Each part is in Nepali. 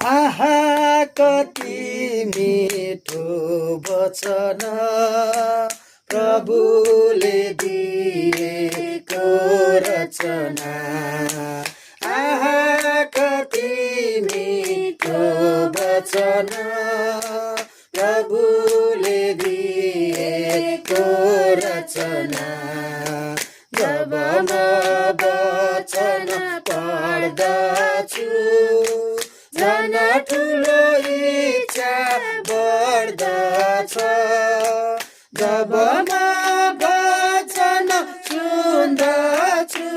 आहा कति मिठो वचन प्रभुले दिएको रचना। आहा कति मिठो वचन प्रभुले दिएको रचना। जब म वचन पढ्दछु झन ठुलो इच्छा बढ्दछ। जब म वचन सुन्दछु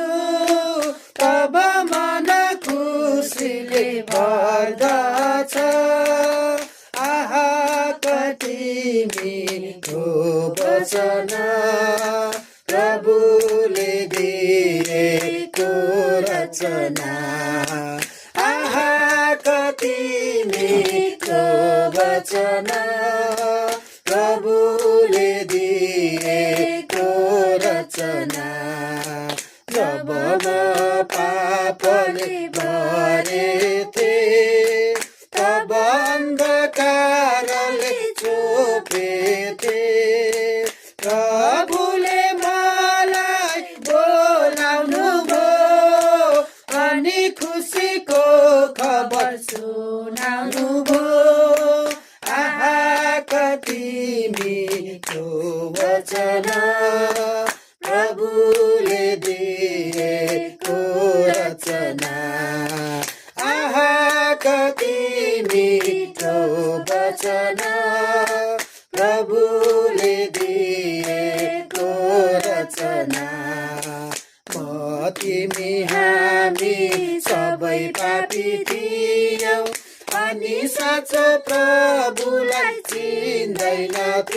तब मन खुसीले भर्दछ। आहा कति मिठो वचन प्रभुले दिएको रचना। आहा कति मिठो वचन प्रभुले दिएको रचना। जब म पापले भरेथे तब अन्धकारले चोपेथे। प्रभुले मलाई बोलाउनु भयो अनि खुसीको खबर सुनाउनु भयो। आहा कति मिठो वचन प्रभुले दिएको रचना। आहा कति मिठो वचन प्रभुले दिएको रचना। म तिमी हामी सबै पापी थियौँ अनि साँचो प्रभुलाई चिन्दैनथ्यौँ।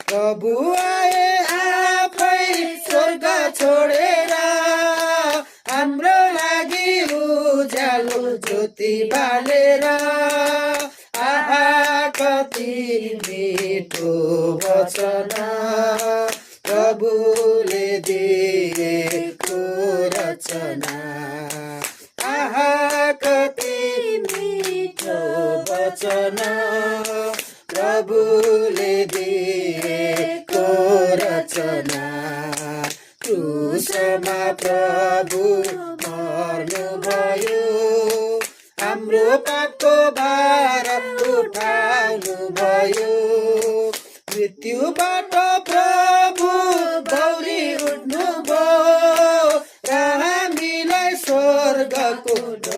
प्रभु आए आफै स्वर्ग छोडेर हाम्रो लागि उज्यालो ज्योति बालेर। आहा कति मिठो वचन प्रभुले दिएको रचना। आहा कति मिठो वचन प्रभुले दिएको रचना। क्रुसमा प्रभु मर्नुभयो हाम्रो पाप